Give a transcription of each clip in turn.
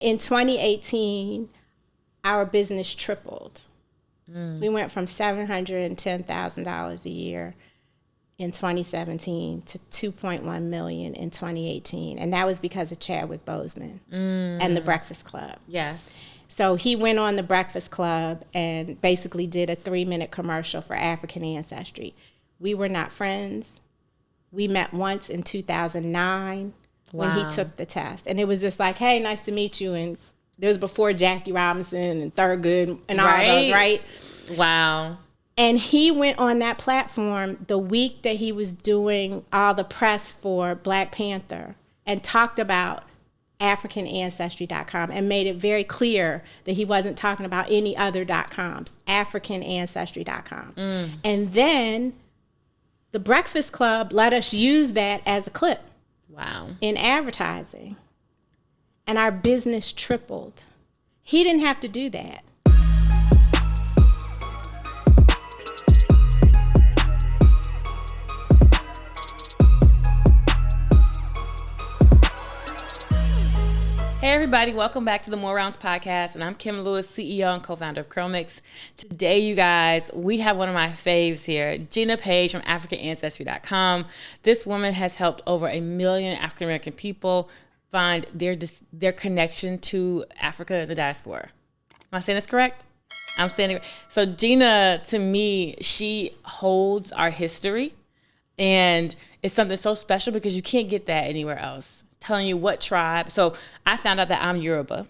In 2018, our business tripled. We went from $710,000 a year in 2017 to $2.1 million in 2018. And that was because of Chadwick Boseman and the Breakfast Club. Yes. So he went on the Breakfast Club and basically did a 3-minute commercial for African Ancestry. We were not friends. We met once in 2009 when he took the test. And it was just like, hey, nice to meet you. And it was before Jackie Robinson and Thurgood and all of those, right? Wow. And he went on that platform the week that he was doing all the press for Black Panther and talked about AfricanAncestry.com and made it very clear that he wasn't talking about any other .coms, AfricanAncestry.com. And then the Breakfast Club let us use that as a clip. Wow. In advertising. And our business tripled. He didn't have to do that. Hey everybody, welcome back to the More Rounds podcast, and I'm Kim Lewis, CEO and co-founder of CurlMix. Today, you guys, we have one of my faves here, Gina Paige from AfricanAncestry.com. This woman has helped over 1 million African American people find their connection to Africa and the diaspora. Am I saying this correct? I'm saying it. So Gina, to me, she holds our history, and it's something so special because you can't get that anywhere else. Telling you what tribe. So I found out that I'm Yoruba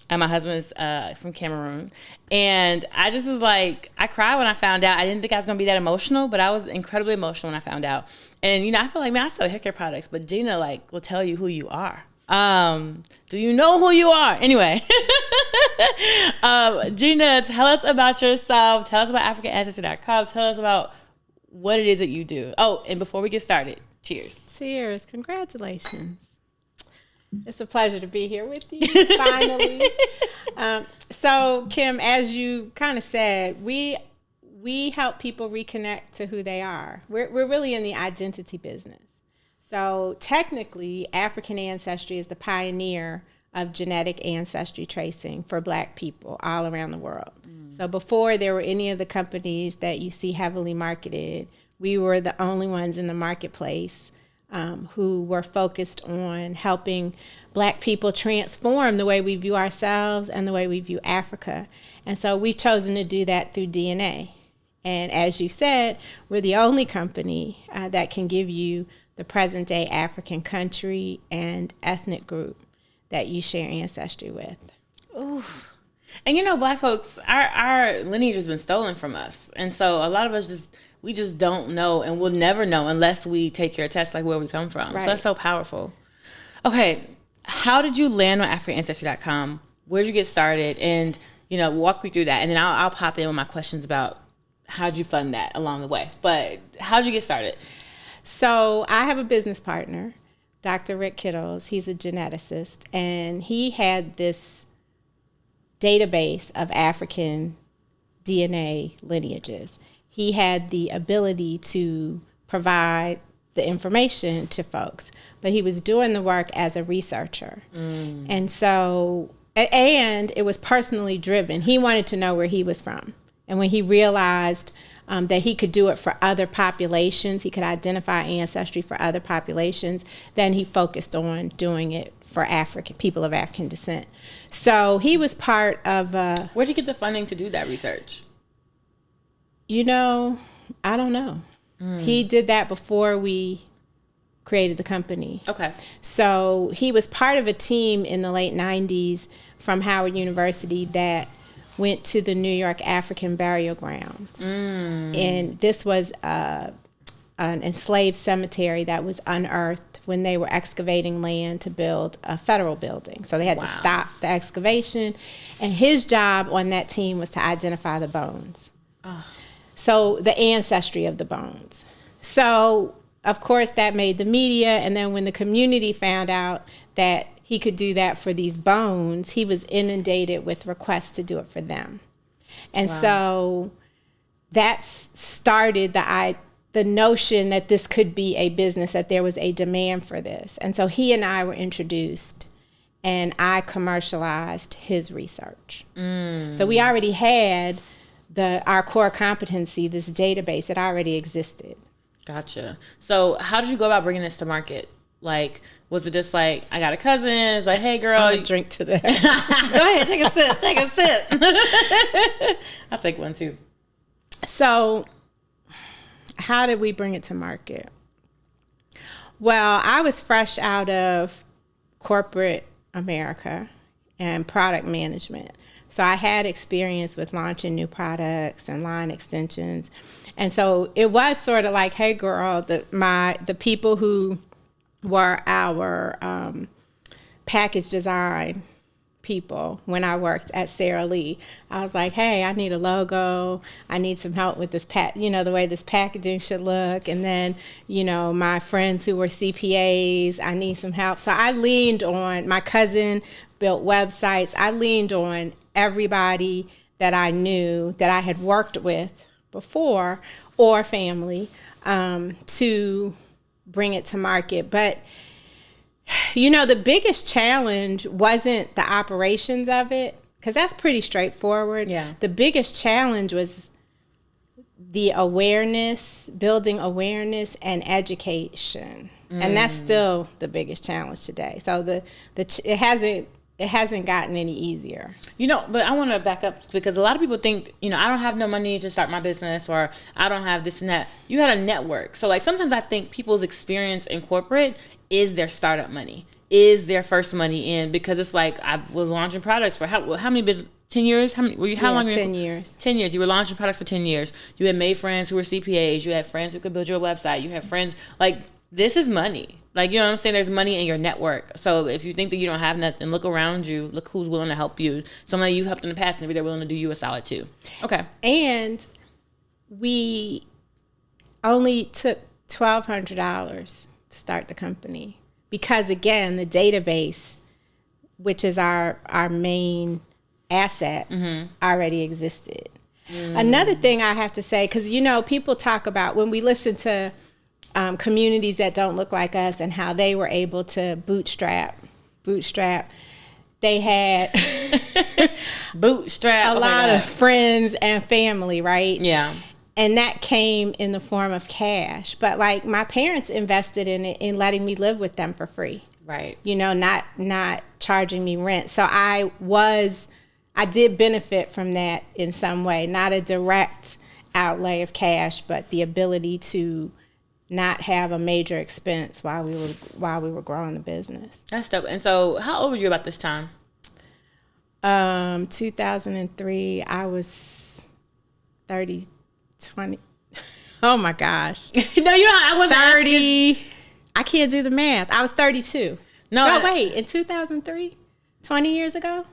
and my husband's from Cameroon. And I just was like, I cried when I found out. I didn't think I was going to be that emotional, but I was incredibly emotional when I found out. And, you know, I feel like, man, I sell hair care products, but Gina, like, will tell you who you are. Do you know who you are? Anyway, Gina, tell us about yourself. Tell us about AfricanAncestry.com. Tell us about what it is that you do. Oh, and before we get started, cheers. Cheers. Congratulations. It's a pleasure to be here with you, finally. So, Kim, as you kind of said, we help people reconnect to who they are. We're really in the identity business. So, technically, African Ancestry is the pioneer of genetic ancestry tracing for Black people all around the world. So, before there were any of the companies that you see heavily marketed, we were the only ones in the marketplace who were focused on helping Black people transform the way we view ourselves and the way we view Africa. And so we've chosen to do that through DNA. And as you said, we're the only company that can give you the present day African country and ethnic group that you share ancestry with. Ooh. And you know, Black folks, our lineage has been stolen from us. And so a lot of us we just don't know, and we'll never know unless we take your test, like where we come from. Right. So that's so powerful. Okay, how did you land on AfricanAncestry.com? Where did you get started? And, you know, walk me through that. And then I'll pop in with my questions about how'd you fund that along the way. But how'd you get started? So I have a business partner, Dr. Rick Kittles. He's a geneticist, and he had this database of African DNA lineages. He had the ability to provide the information to folks, but he was doing the work as a researcher. And so, and it was personally driven. He wanted to know where he was from. And when he realized that he could do it for other populations, he could identify ancestry for other populations, then he focused on doing it for people of African descent. So he was part of... Where did you get the funding to do that research? You know, I don't know. He did that before we created the company. Okay. So he was part of a team in the late 90s from Howard University that went to the New York African burial ground. And this was an enslaved cemetery that was unearthed when they were excavating land to build a federal building. So they had to stop the excavation. And his job on that team was to identify the bones. So the ancestry of the bones. So, of course, that made the media. And then when the community found out that he could do that for these bones, he was inundated with requests to do it for them. And so that started the notion that this could be a business, that there was a demand for this. And so he and I were introduced. and I commercialized his research. So we already had our core competency, this database, it already existed. Gotcha. So how did you go about bringing this to market? Like, was it just like, I got a cousin, it's like, hey girl, I'll drink to that. Go ahead, take a sip. I'll take one too. So how did we bring it to market? Well, I was fresh out of corporate America and product management. So I had experience with launching new products and line extensions. And so it was sort of like, hey girl, the people who were our package design people when I worked at Sara Lee, I was like, hey, I need a logo. I need some help with this the way this packaging should look. And then, my friends who were CPAs, I need some help. So I leaned on my cousin built websites. I leaned on everybody that I knew that I had worked with before or family to bring it to market. But the biggest challenge wasn't the operations of it, because that's pretty straightforward. Yeah. The biggest challenge was the awareness, building awareness and education. And that's still the biggest challenge today. So it hasn't gotten any easier. But I want to back up, because a lot of people think, I don't have no money to start my business, or I don't have this and that. You had a network. So like sometimes I think people's experience in corporate is their startup money, is their first money in, because it's like, I was launching products for how many business? 10 years? How long were you? 10 years. 10 years. You were launching products for 10 years. You had made friends who were CPAs. You had friends who could build your website. You had friends, like, this is money. Like, you know what I'm saying? There's money in your network. So if you think that you don't have nothing, look around you. Look who's willing to help you. Somebody you've helped in the past, maybe they're willing to do you a solid too. Okay. And we only took $1,200 to start the company, because again, the database, which is our main asset, already existed. Another thing I have to say, because people talk about, when we listen to communities that don't look like us and how they were able to bootstrap, they had bootstrap a lot of friends and family, right? Yeah. And that came in the form of cash. But like, my parents invested in it, in letting me live with them for free. Right. Not charging me rent. So I did benefit from that in some way. Not a direct outlay of cash, but the ability to not have a major expense while we were growing the business. That's dope. And so how old were you about this time? 2003, I was 20. Oh my gosh. No, I was 30. I can't do the math. I was 32. No, wait, in 2003? 20 years ago?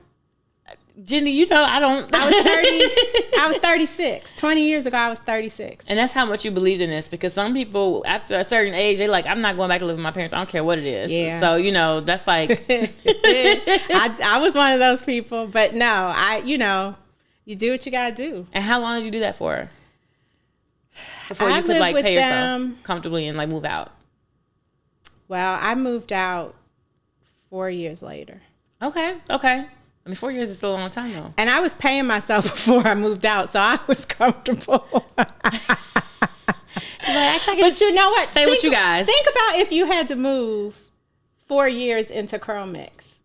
Jenny, I don't. I was 36. 20 years ago, I was 36. And that's how much you believed in this, because some people, after a certain age, they're like, I'm not going back to live with my parents. I don't care what it is. Yeah. So, that's like. I was one of those people. But no, you do what you got to do. And how long did you do that for? Before you could pay yourself comfortably and move out? Well, I moved out 4 years later. Okay. I mean, 4 years is still a long time, though. And I was paying myself before I moved out, so I was comfortable. Actually, but you know what? Stay with you guys. Think about if you had to move 4 years into CurlMix.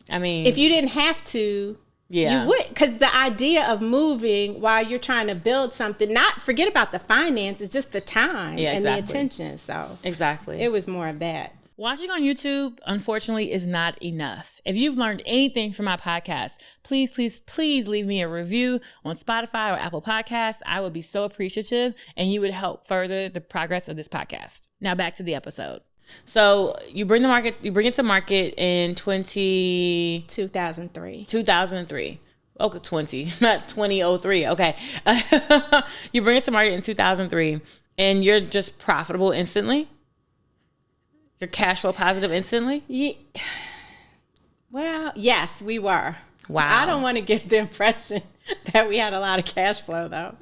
I mean, if you didn't have to, you would. Because the idea of moving while you're trying to build something, not forget about the finance, it's just the time and the attention. So exactly, it was more of that. Watching on YouTube, unfortunately, is not enough. If you've learned anything from my podcast, please, please, please leave me a review on Spotify or Apple Podcasts. I would be so appreciative, and you would help further the progress of this podcast. Now back to the episode. So you bring it to market in 2003. 2003. Okay, 20, not 2003. Okay. You bring it to market in 2003, and you're just profitable instantly? You're cash flow positive instantly? Yeah. Well, yes, we were. Wow. I don't want to give the impression that we had a lot of cash flow, though.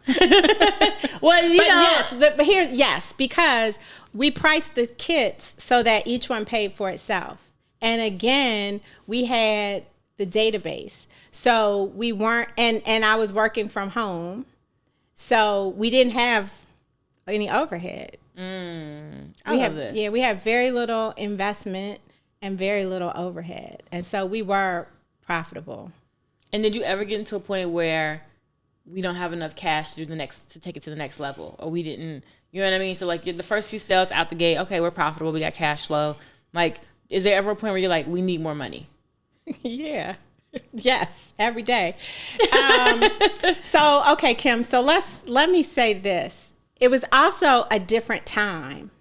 Well, yes, because we priced the kits so that each one paid for itself. And again, we had the database. So we weren't, and I was working from home. So we didn't have any overhead. I love this. Yeah, we had very little investment and very little overhead. And so we were profitable. And did you ever get into a point where we don't have enough cash to take it to the next level, or we didn't, you know what I mean? So like the first few sales out the gate, okay, we're profitable, we got cash flow. Like, is there ever a point where you're like, we need more money? Yeah. Yes, every day. So, okay, Kim, so let me say this. It was also a different time.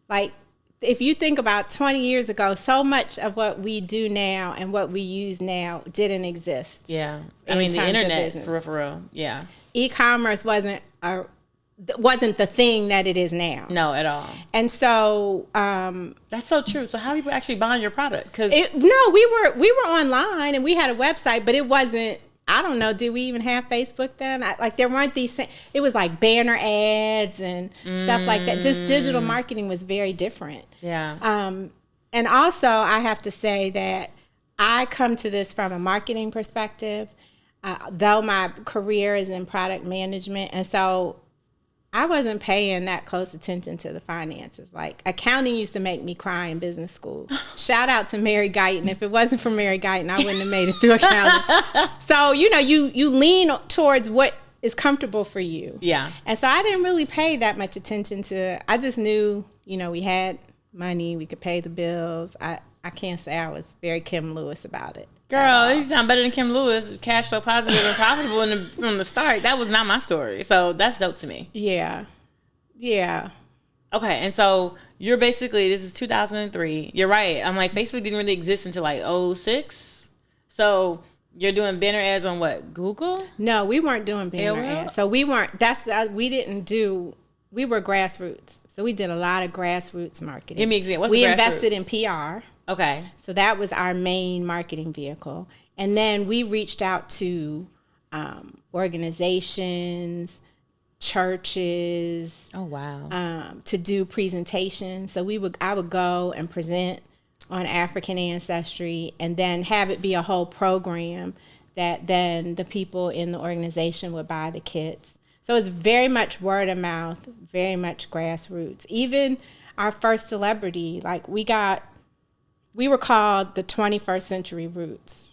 Like, if you think about 20 years ago, so much of what we do now and what we use now didn't exist. Yeah. I mean, the internet, for real. Yeah. E-commerce wasn't the thing that it is now. No, at all. And so that's so true. So how are people actually buying your product? No, we were online and we had a website, but it wasn't. I don't know. Did we even have Facebook then? There weren't these. It was like banner ads and stuff like that. Just digital marketing was very different. Yeah. And also, I have to say that I come to this from a marketing perspective, though my career is in product management, and so I wasn't paying that close attention to the finances. Like, accounting used to make me cry in business school. Shout out to Mary Guyton. If it wasn't for Mary Guyton, I wouldn't have made it through accounting. So, you lean towards what is comfortable for you. Yeah. And so I didn't really pay that much attention to, I just knew, we had money, we could pay the bills. I can't say I was very Kim Lewis about it. Girl, you sound better than Kim Lewis. Cash flow positive and profitable from the start. That was not my story. So that's dope to me. Yeah. Yeah. Okay, and so you're basically, this is 2003. You're right. I'm like, Facebook didn't really exist until like 2006. So you're doing banner ads on what, Google? No, we weren't doing banner ads. So we weren't, we were grassroots. So we did a lot of grassroots marketing. Give me an example. We invested in PR. Okay. So that was our main marketing vehicle. And then we reached out to organizations, churches. Oh, wow. To do presentations. So I would go and present on African Ancestry and then have it be a whole program that then the people in the organization would buy the kits. So it's very much word of mouth, very much grassroots. Even our first celebrity, we were called the 21st Century Roots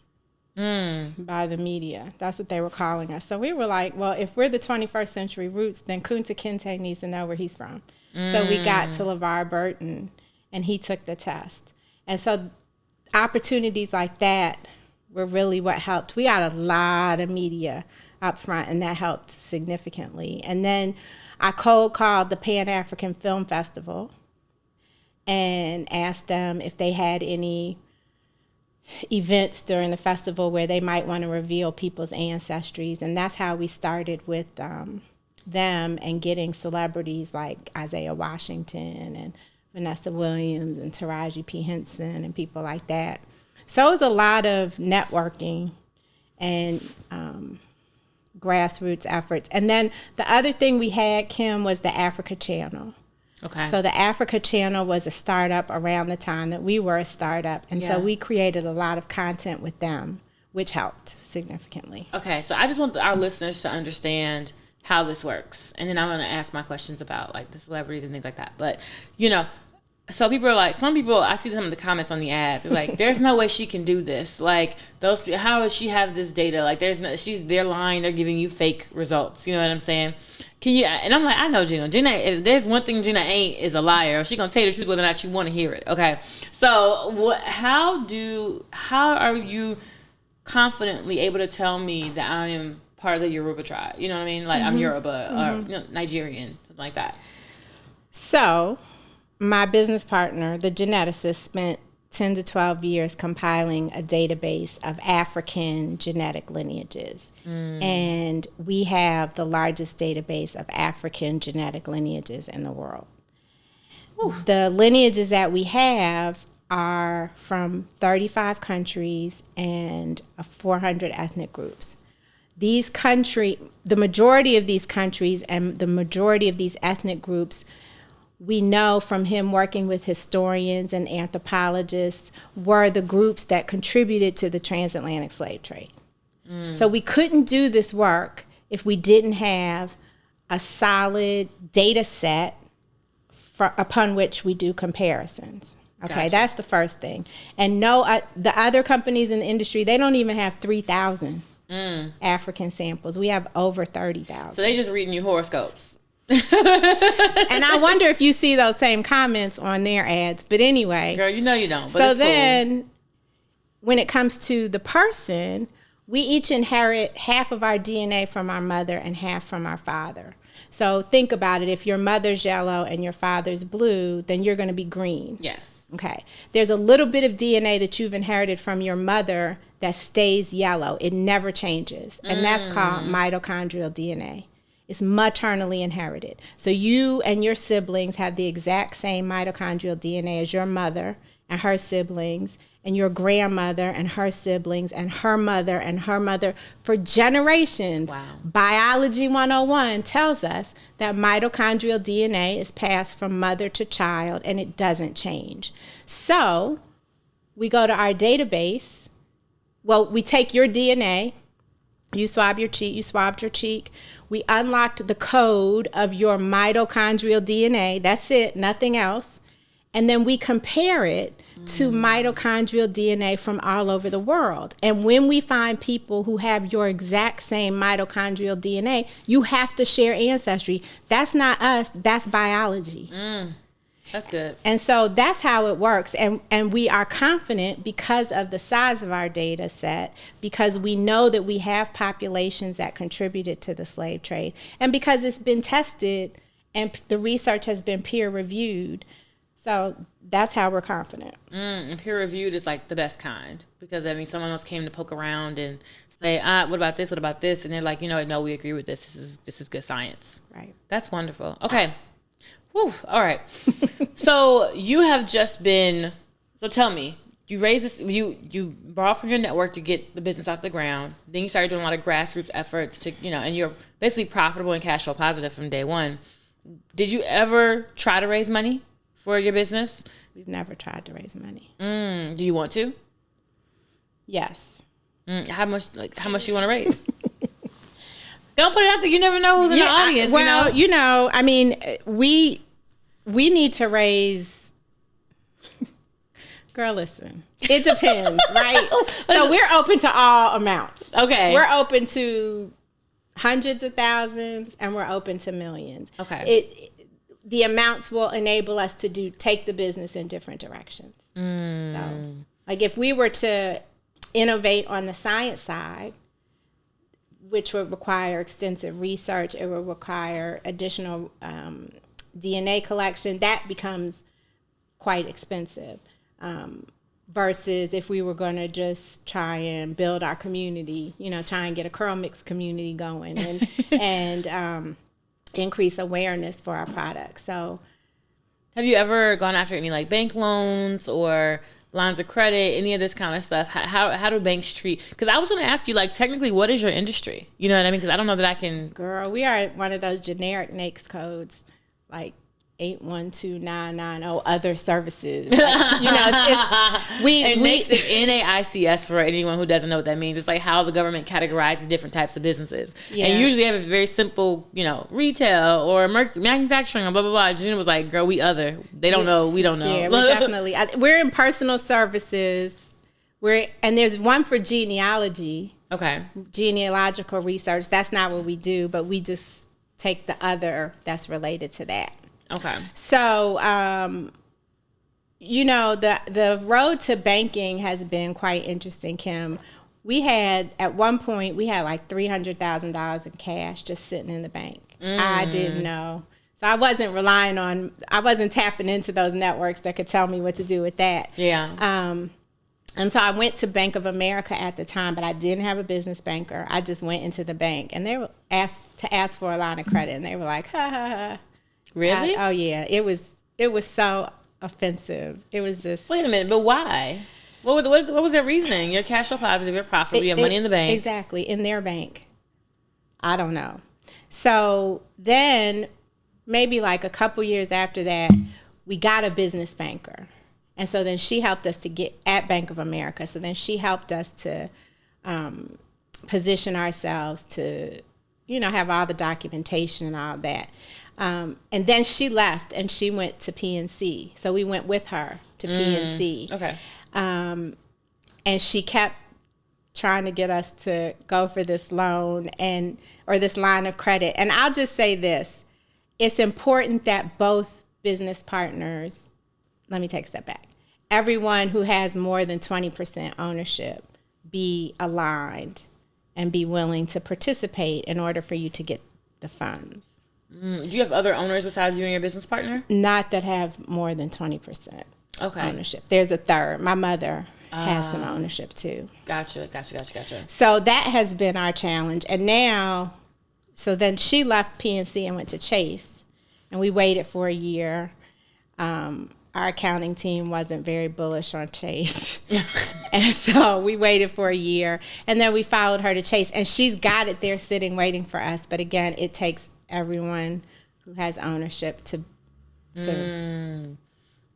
by the media. That's what they were calling us. So we were like, well, if we're the 21st Century Roots, then Kunta Kinte needs to know where he's from. So we got to LeVar Burton, and he took the test. And so opportunities like that were really what helped. We got a lot of media up front, and that helped significantly. And then I cold called the Pan-African Film Festival and asked them if they had any events during the festival where they might want to reveal people's ancestries. And that's how we started with them and getting celebrities like Isaiah Washington and Vanessa Williams and Taraji P. Henson and people like that. So it was a lot of networking and grassroots efforts. And then the other thing we had, Kim, was the Africa Channel. Okay. So the Africa Channel was a startup around the time that we were a startup. And so we created a lot of content with them, which helped significantly. Okay, so I just want our listeners to understand how this works. And then I'm going to ask my questions about like the celebrities and things like that. But, so people are like, some people, I see some of the comments on the ads, they're like, there's no way she can do this. Like, how does she have this data? Like, they're lying, they're giving you fake results. You know what I'm saying? And I'm like, I know Gina. If there's one thing Gina ain't, is a liar. She gonna tell you the truth whether or not you want to hear it. Okay. So how are you confidently able to tell me that I am part of the Yoruba tribe? You know what I mean? Like I'm Yoruba or Nigerian, something like that. So my business partner, the geneticist, spent 10 to 12 years compiling a database of African genetic lineages. And we have the largest database of African genetic lineages in the world. Ooh. The lineages that we have are from 35 countries and 400 ethnic groups. The majority of these countries and the majority of these ethnic groups we know from him working with historians and anthropologists were the groups that contributed to the transatlantic slave trade. So we couldn't do this work if we didn't have a solid data set upon which we do comparisons. Okay, Gotcha. That's the first thing. And the other companies in the industry, they don't even have 3,000 African samples. We have over 30,000. So they just reading you horoscopes. And I wonder if you see those same comments on their ads. But anyway. Girl, you know you don't. But so it's then when it comes to the person, we each inherit half of our DNA from our mother and half from our father. So think about it. If your mother's yellow and your father's blue, then you're going to be green. Yes. Okay. There's a little bit of DNA that you've inherited from your mother that stays yellow. It never changes. And that's called mitochondrial DNA. It's maternally inherited. So you and your siblings have the exact same mitochondrial DNA as your mother and her siblings, and your grandmother and her siblings, and her mother for generations. Wow. Biology 101 tells us that mitochondrial DNA is passed from mother to child, and it doesn't change. So we go to our database. Well, we take your DNA. You swabbed your cheek. We unlocked the code of your mitochondrial DNA. That's it, nothing else. And then we compare it to mitochondrial DNA from all over the world. And when we find people who have your exact same mitochondrial DNA, you have to share ancestry. That's not us, that's biology. That's good. And so that's how it works. And we are confident because of the size of our data set, because we know that we have populations that contributed to the slave trade, and because it's been tested and the research has been peer reviewed. So that's how we're confident. And peer reviewed is like the best kind, because I mean, someone else came to poke around and say, what about this? What about this? And they're like, no, we agree with this. This is good science. Right. That's wonderful. Okay. Whew. All right. So you have just been. So tell me, you raised this. You borrowed from your network to get the business off the ground. Then you started doing a lot of grassroots efforts to, and you're basically profitable and cash flow positive from day one. Did you ever try to raise money for your business? We've never tried to raise money. Do you want to? Yes. How much you want to raise? Don't put it out there. You never know who's in the audience. I mean, we need to raise. Girl, listen. It depends, right? So we're open to all amounts. Okay. We're open to hundreds of thousands, and we're open to millions. Okay. The amounts will enable us to take the business in different directions. So, like if we were to innovate on the science side, which would require extensive research, it would require additional DNA collection, that becomes quite expensive. Versus if we were going to just try and build our community, try and get a CurlMix community going and increase awareness for our products. So, have you ever gone after any like bank loans or lines of credit, any of this kind of stuff? How do banks treat? Because I was going to ask you, like, technically, what is your industry? You know what I mean? Because I don't know that I can. Girl, we are one of those generic NAICS codes, like 812990 other services. NAICS is NAICS for anyone who doesn't know what that means. It's like how the government categorizes different types of businesses. Yeah. And usually have a very simple, retail or manufacturing or blah, blah, blah. Gina was like, girl, we other. They don't know. We don't know. Yeah, we're definitely. We're in personal services. And there's one for genealogy. Okay. Genealogical research. That's not what we do, but we just take the other that's related to that. Okay. So, the road to banking has been quite interesting, Kim. At one point, we had like $300,000 in cash just sitting in the bank. I didn't know. So I wasn't tapping into those networks that could tell me what to do with that. Yeah. And so I went to Bank of America at the time, but I didn't have a business banker. I just went into the bank, and they were asked for a line of credit, and they were like, ha, ha, ha. Really? Oh yeah, it was so offensive. It was just. Wait a minute, but why? What was their reasoning? You're cash flow positive, you're profitable, you have money in the bank. Exactly, in their bank. I don't know. So then maybe like a couple years after that, we got a business banker. And so then she helped us to get at Bank of America. So then she helped us to position ourselves to, have all the documentation and all that. And then she left and she went to PNC. So we went with her to PNC. Okay. And she kept trying to get us to go for this loan or this line of credit. And I'll just say this. It's important that both business partners, let me take a step back. Everyone who has more than 20% ownership be aligned and be willing to participate in order for you to get the funds. Do you have other owners besides you and your business partner? Not that have more than 20% okay. ownership. There's a third. My mother has some ownership too. Gotcha. So that has been our challenge. And now, so then she left PNC and went to Chase. And we waited for a year. Our accounting team wasn't very bullish on Chase. And so we waited for a year. And then we followed her to Chase. And she's got it there sitting waiting for us. But again, it takes everyone who has ownership to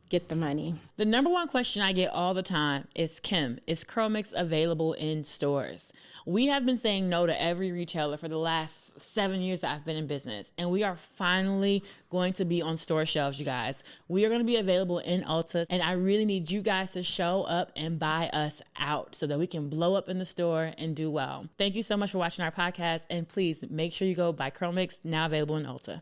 get the money. The number one question I get all the time is, Kim, is CurlMix available in stores? We have been saying no to every retailer for the last 7 years that I've been in business, and we are finally going to be on store shelves, you guys. We are going to be available in Ulta, and I really need you guys to show up and buy us out so that we can blow up in the store and do well. Thank you so much for watching our podcast, and please make sure you go buy CurlMix, now available in Ulta.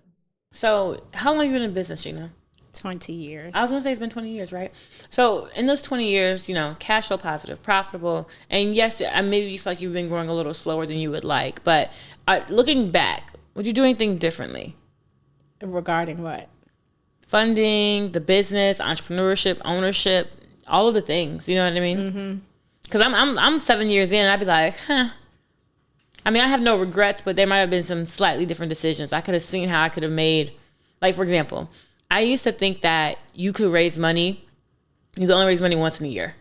So how long have you been in business, Gina? 20 years. I was going to say it's been 20 years, right? So in those 20 years, cash flow positive, profitable. And yes, maybe you feel like you've been growing a little slower than you would like. But looking back, would you do anything differently? Regarding what? Funding, the business, entrepreneurship, ownership, all of the things. You know what I mean? Because I'm 7 years in and I'd be like, I have no regrets, but there might have been some slightly different decisions. I could have seen how I could have made, like, for example, I used to think that you could raise money. You could only raise money once in a year.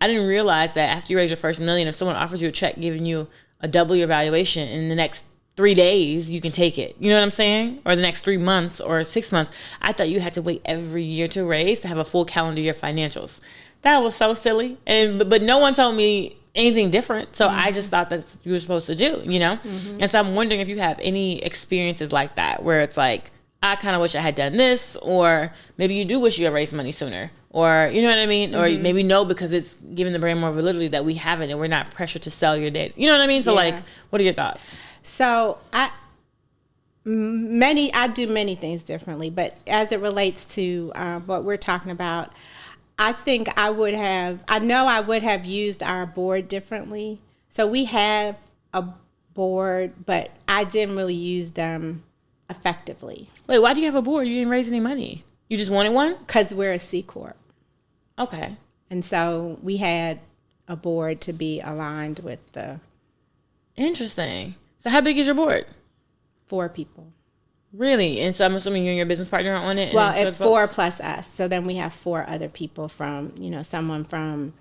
I didn't realize that after you raise your first $1 million, if someone offers you a check giving you a double your valuation in the next 3 days, you can take it. You know what I'm saying? Or the next 3 months or 6 months. I thought you had to wait every year to raise to have a full calendar year financials. That was so silly. But no one told me anything different. So I just thought that's what you were supposed to do, And so I'm wondering if you have any experiences like that where it's like, I kind of wish I had done this, or maybe you do wish you had raised money sooner, or you know what I mean? Or maybe no, because it's giving the brand more validity that we haven't and we're not pressured to sell your data. You know what I mean? So what are your thoughts? So I do many things differently, but as it relates to what we're talking about, I think I would have used our board differently. So we have a board, but I didn't really use them effectively. Wait, why do you have a board? You didn't raise any money. You just wanted one? Because we're a C Corp. Okay. And so we had a board to be aligned with the... Interesting. So how big is your board? 4 people. Really? And so I'm assuming you and your business partner are on it? Well, at 4 plus us. So then we have 4 other people from, someone from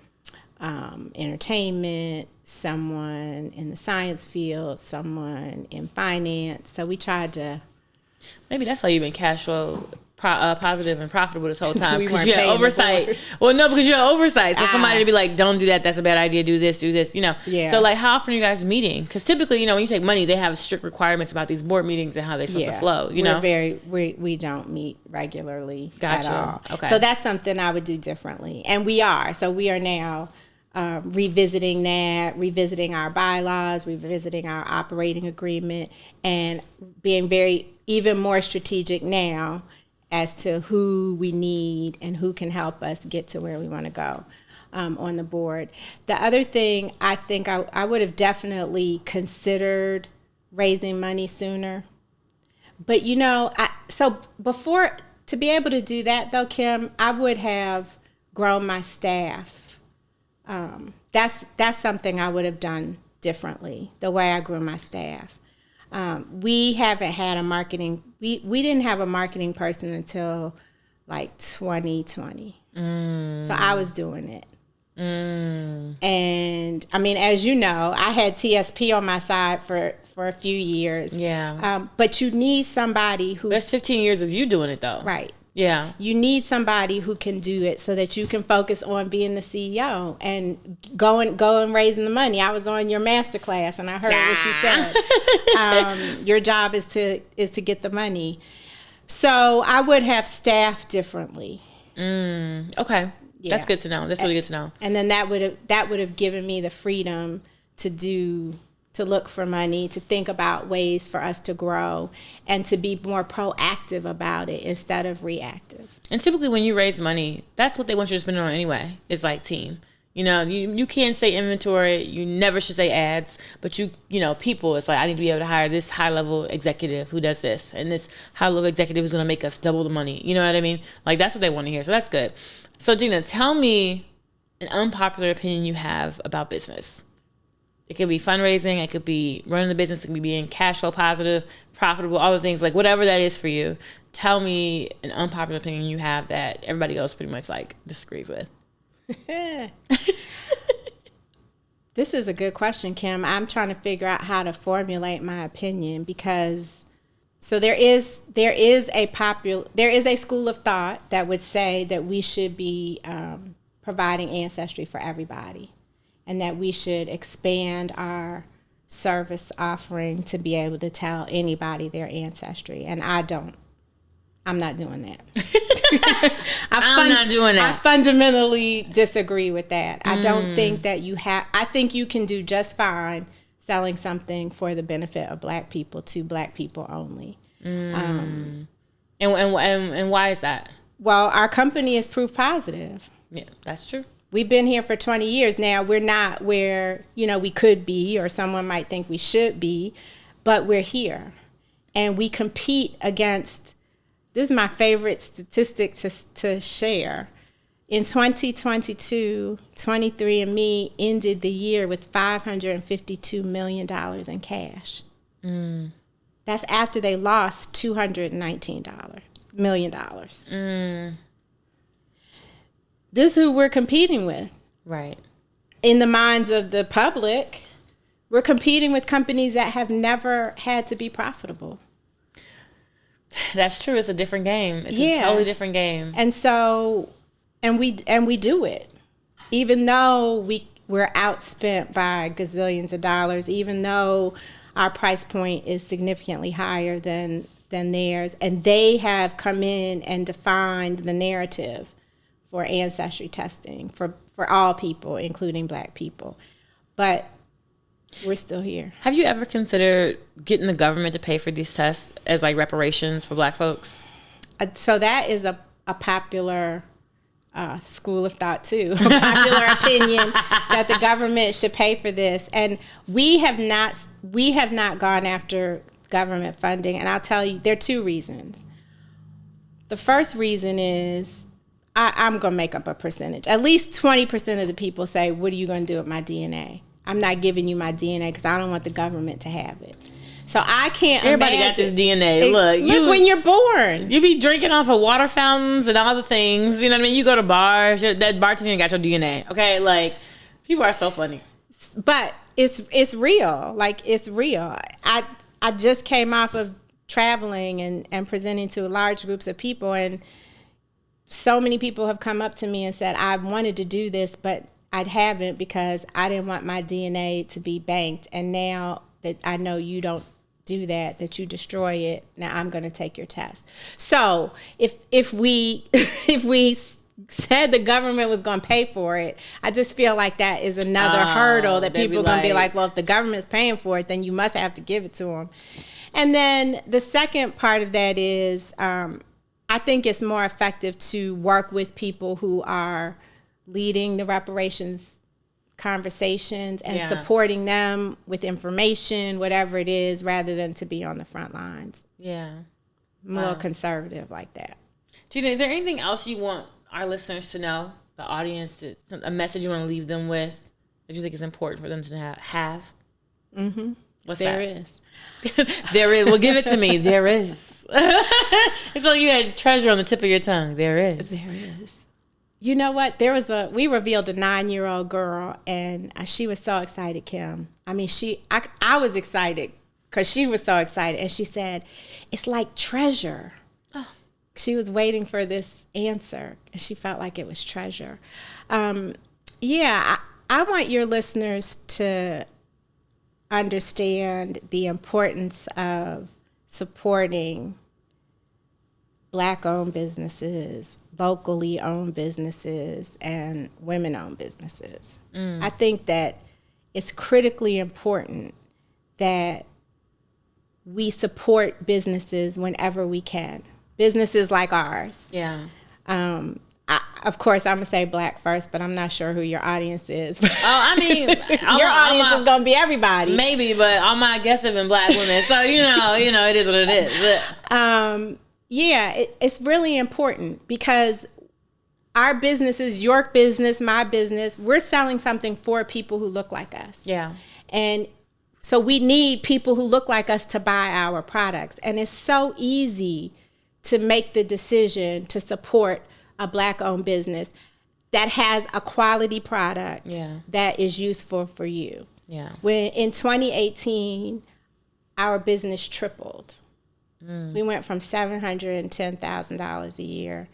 entertainment, someone in the science field, someone in finance. So we tried to... Maybe that's why you've been cash flow positive and profitable this whole time, because we you had oversight. Well, no, because you had oversight. So somebody to be like, don't do that. That's a bad idea. Do this, Yeah. So like, how often are you guys meeting? Because typically, when you take money, they have strict requirements about these board meetings and how they're supposed to flow, We don't meet regularly at all. Okay. So that's something I would do differently. And we are. So we are now revisiting that, revisiting our bylaws, revisiting our operating agreement, and being even more strategic now as to who we need and who can help us get to where we want to go on the board. The other thing, I think I would have definitely considered raising money sooner. But, so before, to be able to do that, though, Kim, I would have grown my staff. That's something I would have done differently, the way I grew my staff. We haven't had a marketing, we didn't have a marketing person until like 2020. So I was doing it. And I mean, as you know, I had TSP on my side for for a few years. Yeah. But you need somebody who... That's 15 years of you doing it, though. Right. Yeah. You need somebody who can do it so that you can focus on being the CEO and go and raising the money. I was on your master class and I heard what you said. Your job is to get the money. So I would have staffed differently. Okay. Yeah. That's good to know. That's really good to know. And then that would have given me the freedom to look for money, to think about ways for us to grow, and to be more proactive about it instead of reactive. And typically when you raise money, that's what they want you to spend it on anyway. It's like team. You know, you can't say inventory. You never should say ads. But you know, people, it's like, I need to be able to hire this high-level executive who does this. And this high-level executive is going to make us double the money. You know what I mean? Like, that's what they want to hear. So that's good. So, Gina, tell me an unpopular opinion you have about business. It could be fundraising. It could be running the business. It could be being cash flow positive, profitable, all the things, like whatever that is for you. Tell me an unpopular opinion you have that everybody else pretty much like disagrees with. This is a good question, Kim. I'm trying to figure out how to formulate my opinion because there is a school of thought that would say that we should be providing ancestry for everybody, and that we should expand our service offering to be able to tell anybody their ancestry. And I'm not doing that. I'm not doing that. I fundamentally disagree with that. I don't think that I think you can do just fine selling something for the benefit of Black people to Black people only. And why is that? Well, our company is proof positive. Yeah, that's true. We've been here for 20 years now. We're not where, we could be, or someone might think we should be, but we're here. And we compete against, this is my favorite statistic to share. In 2022, 23andMe ended the year with $552 million in cash. That's after they lost $219 million. This is who we're competing with. Right. In the minds of the public, we're competing with companies that have never had to be profitable. That's true. It's a different game. It's a totally different game. And so, and we do it. Even though we're outspent by gazillions of dollars, even though our price point is significantly higher than theirs, and they have come in and defined the narrative for ancestry testing for all people, including Black people. But we're still here. Have you ever considered getting the government to pay for these tests as like reparations for Black folks? So that is a popular school of thought too, a popular opinion that the government should pay for this. And we have not gone after government funding. And I'll tell you, there are two reasons. The first reason is, I'm going to make up a percentage. At least 20% of the people say, what are you going to do with my DNA? I'm not giving you my DNA because I don't want the government to have it. So I can't Everybody imagine. got this DNA. Look when you're born. You be drinking off of water fountains and all the things. You know what I mean? You go to bars. That bartender got your DNA. Okay? Like, people are so funny. But it's real. Like, it's real. I just came off of traveling and presenting to large groups of people, and so many people have come up to me and said, I wanted to do this, but I haven't because I didn't want my DNA to be banked. And now that I know you don't do that you destroy it, now I'm going to take your test. So if we said the government was going to pay for it, I just feel like that is another hurdle that people are going to be like, well, if the government's paying for it, then you must have to give it to them. And then the second part of that is, I think it's more effective to work with people who are leading the reparations conversations and supporting them with information, whatever it is, rather than to be on the front lines. Yeah. More conservative like that. Gina, is there anything else you want our listeners to know, the audience, a message you want to leave them with that you think is important for them to have? Mm-hmm. What's there that? is. There is. Well, give it to me. There is. It's like you had treasure on the tip of your tongue. There is. There is. You know what? We revealed a 9-year-old girl, and she was so excited, Kim. I mean, I was excited because she was so excited. And she said, it's like treasure. Oh. She was waiting for this answer, and she felt like it was treasure. I want your listeners to understand the importance of supporting Black-owned businesses, locally owned businesses, and women-owned businesses. I think that it's critically important that we support businesses whenever we can. Businesses like ours. Yeah. Of course, I'm going to say Black first, but I'm not sure who your audience is. Oh, I mean, your audience is going to be everybody. Maybe, but all my guests have been Black women. So, it is what it is. But. It's really important because our businesses, your business, my business, we're selling something for people who look like us. Yeah. And so we need people who look like us to buy our products. And it's so easy to make the decision to support a Black-owned business that has a quality product that is useful for you. Yeah. When in 2018, our business tripled. We went from $710,000 a year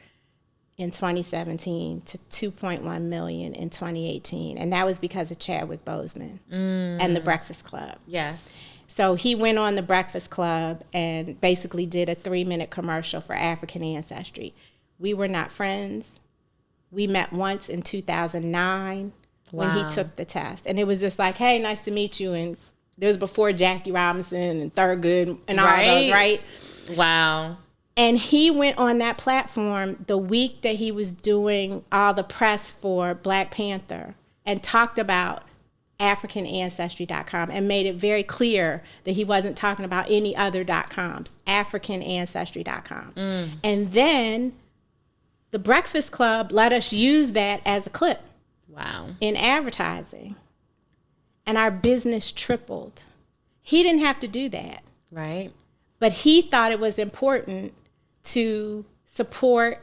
in 2017 to $2.1 million in 2018. And that was because of Chadwick Boseman and the Breakfast Club. Yes. So he went on the Breakfast Club and basically did a 3-minute commercial for African Ancestry. We were not friends. We met once in 2009 when he took the test. And it was just like, hey, nice to meet you. And it was before Jackie Robinson and Thurgood and all those, right? Wow. And he went on that platform the week that he was doing all the press for Black Panther and talked about AfricanAncestry.com and made it very clear that he wasn't talking about any other .coms, AfricanAncestry.com. And then the Breakfast Club let us use that as a clip. Wow. In advertising. And our business tripled. He didn't have to do that. Right. But he thought it was important to support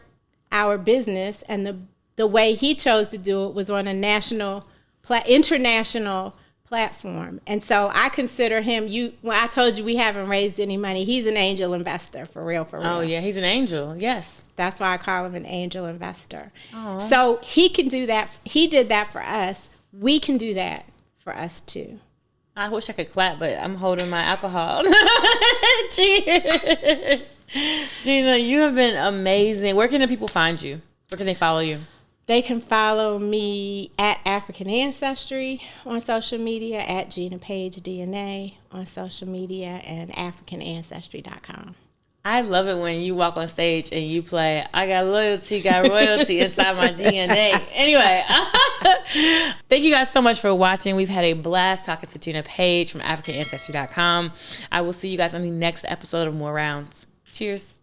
our business. And the way he chose to do it was on a international platform. And so I consider him, when I told you we haven't raised any money, he's an angel investor, for real. Oh, yeah, he's an angel, yes. That's why I call him an angel investor. Aww. So he can do that. He did that for us. We can do that for us too. I wish I could clap, but I'm holding my alcohol. Cheers. Gina, you have been amazing. Where can the people find you? Where can they follow you? They can follow me at African Ancestry on social media, at Gina Paige DNA on social media, and AfricanAncestry.com. I love it when you walk on stage and you play, I got loyalty, got royalty inside my DNA. Anyway, thank you guys so much for watching. We've had a blast talking to Gina Paige from AfricanAncestry.com. I will see you guys on the next episode of More Rounds. Cheers.